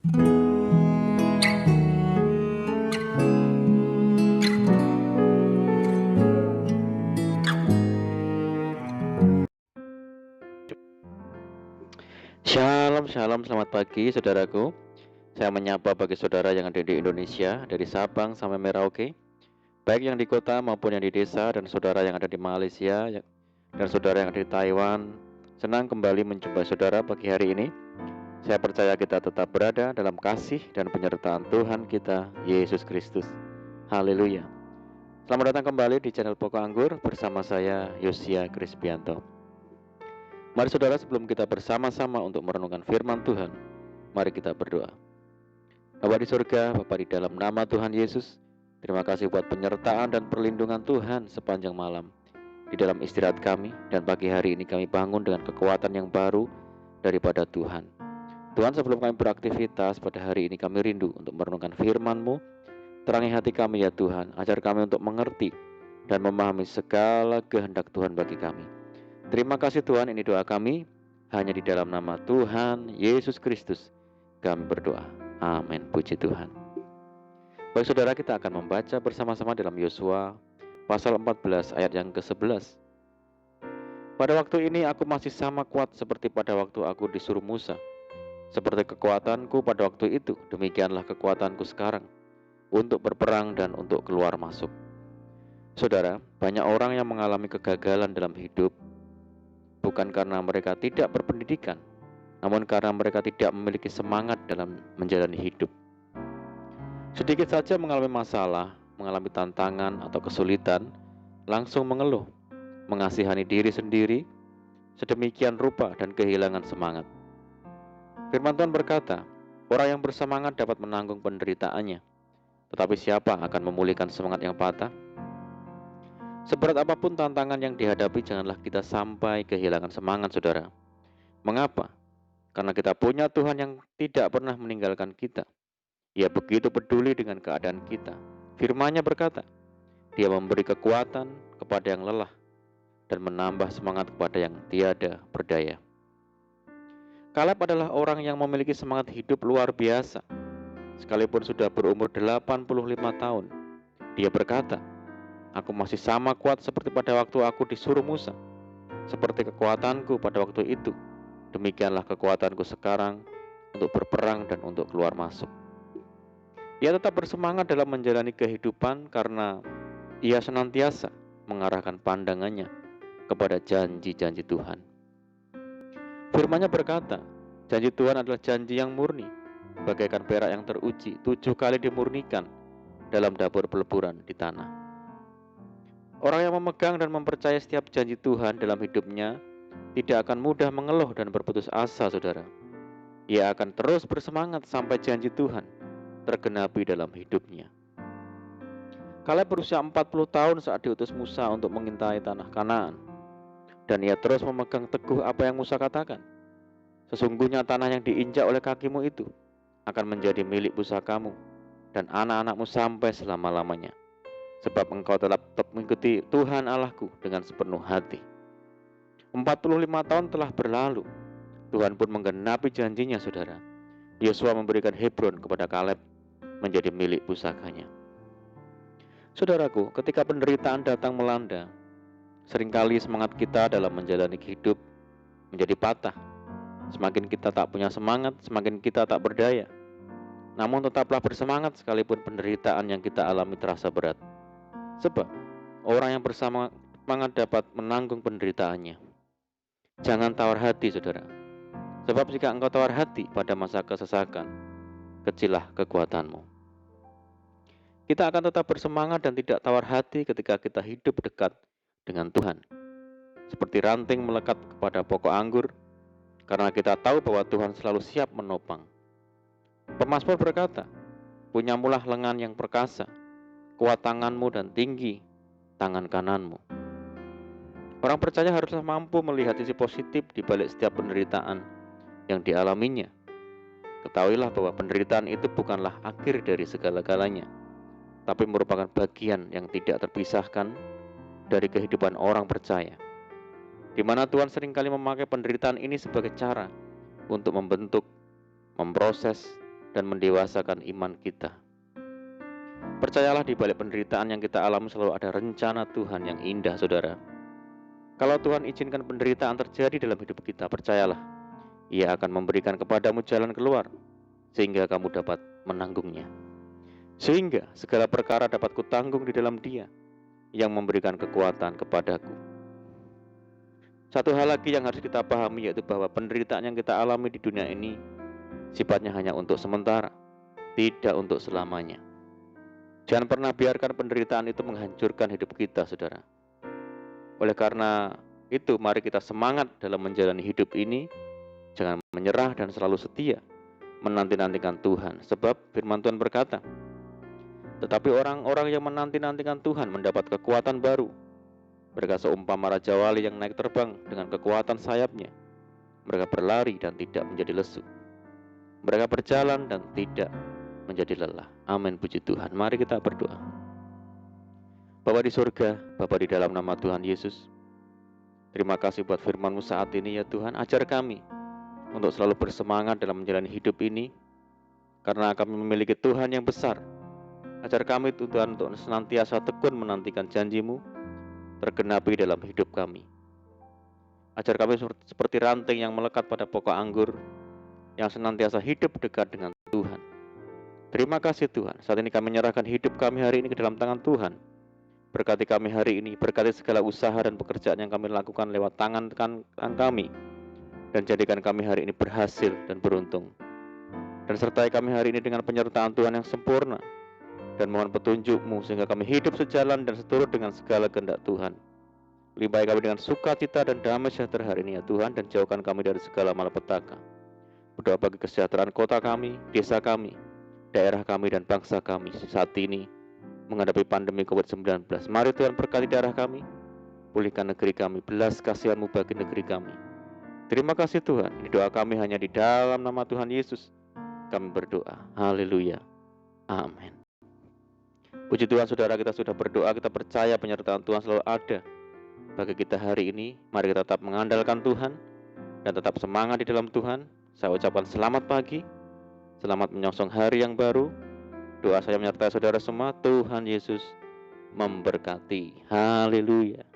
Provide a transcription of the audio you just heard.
Shalom, shalom, selamat pagi saudaraku. Saya menyapa bagi saudara yang ada di Indonesia, dari Sabang sampai Merauke, baik yang di kota maupun yang di desa, dan saudara yang ada di Malaysia, dan saudara yang ada di Taiwan. Senang kembali menjumpai saudara pagi hari ini. Saya percaya kita tetap berada dalam kasih dan penyertaan Tuhan kita, Yesus Kristus. Haleluya. Selamat datang kembali di channel Pokok Anggur bersama saya, Yosia Krispianto. Mari saudara, sebelum kita bersama-sama untuk merenungkan firman Tuhan, mari kita berdoa. Bapa di surga, Bapa di dalam nama Tuhan Yesus, terima kasih buat penyertaan dan perlindungan Tuhan sepanjang malam di dalam istirahat kami, dan pagi hari ini kami bangun dengan kekuatan yang baru daripada Tuhan. Tuhan, sebelum kami beraktivitas pada hari ini, kami rindu untuk merenungkan firman-Mu. Terangi hati kami ya Tuhan, ajar kami untuk mengerti dan memahami segala kehendak Tuhan bagi kami. Terima kasih Tuhan, ini doa kami hanya di dalam nama Tuhan Yesus Kristus kami berdoa. Amin. Puji Tuhan. Baik saudara, kita akan membaca bersama-sama dalam Yosua pasal 14 ayat yang ke-11. Pada waktu ini aku masih sama kuat seperti pada waktu aku disuruh Musa. Seperti kekuatanku pada waktu itu, demikianlah kekuatanku sekarang untuk berperang dan untuk keluar masuk. Saudara, banyak orang yang mengalami kegagalan dalam hidup bukan karena mereka tidak berpendidikan, namun karena mereka tidak memiliki semangat dalam menjalani hidup. Sedikit saja mengalami masalah, mengalami tantangan atau kesulitan, langsung mengeluh, mengasihani diri sendiri, sedemikian rupa dan kehilangan semangat. Firman Tuhan berkata, orang yang bersemangat dapat menanggung penderitaannya, tetapi siapa akan memulihkan semangat yang patah? Seberat apapun tantangan yang dihadapi, janganlah kita sampai kehilangan semangat, saudara. Mengapa? Karena kita punya Tuhan yang tidak pernah meninggalkan kita. Ia begitu peduli dengan keadaan kita. Firman-Nya berkata, Dia memberi kekuatan kepada yang lelah dan menambah semangat kepada yang tiada berdaya. Kaleb adalah orang yang memiliki semangat hidup luar biasa. Sekalipun sudah berumur 85 tahun, dia berkata, Aku masih sama kuat seperti pada waktu aku disuruh Musa. Seperti kekuatanku pada waktu itu, demikianlah kekuatanku sekarang untuk berperang dan untuk keluar masuk. Ia tetap bersemangat dalam menjalani kehidupan karena ia senantiasa mengarahkan pandangannya kepada janji-janji Tuhan. Firman-Nya berkata, janji Tuhan adalah janji yang murni, bagaikan perak yang teruji, 7 kali dimurnikan dalam dapur peleburan di tanah. Orang yang memegang dan mempercayai setiap janji Tuhan dalam hidupnya tidak akan mudah mengeluh dan berputus asa, saudara. Ia akan terus bersemangat sampai janji Tuhan tergenapi dalam hidupnya. Kaleb berusia 40 tahun saat diutus Musa untuk mengintai tanah Kanaan, dan ia terus memegang teguh apa yang Musa katakan. Sesungguhnya tanah yang diinjak oleh kakimu itu akan menjadi milik pusakamu dan anak-anakmu sampai selama-lamanya, sebab engkau telah tetap mengikuti Tuhan Allahku dengan sepenuh hati. 45 tahun telah berlalu, Tuhan pun menggenapi janjinya, saudara. Yosua memberikan Hebron kepada Kaleb menjadi milik pusakanya. Saudaraku, ketika penderitaan datang melanda, seringkali semangat kita dalam menjalani hidup menjadi patah. Semakin kita tak punya semangat, semakin kita tak berdaya. Namun tetaplah bersemangat sekalipun penderitaan yang kita alami terasa berat. Sebab orang yang bersemangat dapat menanggung penderitaannya. Jangan tawar hati, saudara. Sebab jika engkau tawar hati pada masa kesesakan, kecillah kekuatanmu. Kita akan tetap bersemangat dan tidak tawar hati ketika kita hidup dekat dengan Tuhan. Seperti ranting melekat kepada pokok anggur, karena kita tahu bahwa Tuhan selalu siap menopang. Pemazmur berkata, punyamulah lengan yang perkasa, kuat tanganmu dan tinggi tangan kananmu. Orang percaya haruslah mampu melihat sisi positif di balik setiap penderitaan yang dialaminya. Ketahuilah bahwa penderitaan itu bukanlah akhir dari segala-galanya, tapi merupakan bagian yang tidak terpisahkan dari kehidupan orang percaya, di mana Tuhan seringkali memakai penderitaan ini sebagai cara untuk membentuk, memproses, dan mendewasakan iman kita. Percayalah di balik penderitaan yang kita alami selalu ada rencana Tuhan yang indah, saudara. Kalau Tuhan izinkan penderitaan terjadi dalam hidup kita, percayalah, Ia akan memberikan kepadamu jalan keluar, sehingga kamu dapat menanggungnya. Sehingga segala perkara dapat kutanggung di dalam Dia, yang memberikan kekuatan kepadaku. Satu hal lagi yang harus kita pahami, yaitu bahwa penderitaan yang kita alami di dunia ini sifatnya hanya untuk sementara, tidak untuk selamanya. Jangan pernah biarkan penderitaan itu menghancurkan hidup kita, saudara. Oleh karena itu, mari kita semangat dalam menjalani hidup ini. Jangan menyerah dan selalu setia menanti-nantikan Tuhan. Sebab firman Tuhan berkata, tetapi orang-orang yang menanti-nantikan Tuhan mendapat kekuatan baru. Mereka seumpama raja wali yang naik terbang dengan kekuatan sayapnya. Mereka berlari dan tidak menjadi lesu. Mereka berjalan dan tidak menjadi lelah. Amin, puji Tuhan. Mari kita berdoa. Bapa di surga, Bapa di dalam nama Tuhan Yesus, terima kasih buat firman-Mu saat ini ya Tuhan. Ajar kami untuk selalu bersemangat dalam menjalani hidup ini, karena kami memiliki Tuhan yang besar. Ajar kami Tuhan untuk senantiasa tekun menantikan janji-Mu tergenapi dalam hidup kami. Ajar kami seperti ranting yang melekat pada pokok anggur, yang senantiasa hidup dekat dengan Tuhan. Terima kasih Tuhan, saat ini kami menyerahkan hidup kami hari ini ke dalam tangan Tuhan. Berkati kami hari ini, berkati segala usaha dan pekerjaan yang kami lakukan lewat tangan kami, dan jadikan kami hari ini berhasil dan beruntung. Dan sertai kami hari ini dengan penyertaan Tuhan yang sempurna, dan mohon petunjuk-Mu sehingga kami hidup sejalan dan seturut dengan segala kehendak Tuhan. Limpahi kami dengan sukacita dan damai sejahtera hari ini ya Tuhan, dan jauhkan kami dari segala malapetaka. Berdoa bagi kesejahteraan kota kami, desa kami, daerah kami, dan bangsa kami saat ini menghadapi pandemi COVID-19. Mari Tuhan berkati daerah kami, pulihkan negeri kami, belas kasihan-Mu bagi negeri kami. Terima kasih Tuhan, ini doa kami hanya di dalam nama Tuhan Yesus kami berdoa. Haleluya. Amin. Puji Tuhan, saudara, kita sudah berdoa, kita percaya penyertaan Tuhan selalu ada bagi kita hari ini. Mari kita tetap mengandalkan Tuhan dan tetap semangat di dalam Tuhan. Saya ucapkan selamat pagi, selamat menyongsong hari yang baru. Doa saya menyertai saudara semua. Tuhan Yesus memberkati. Haleluya.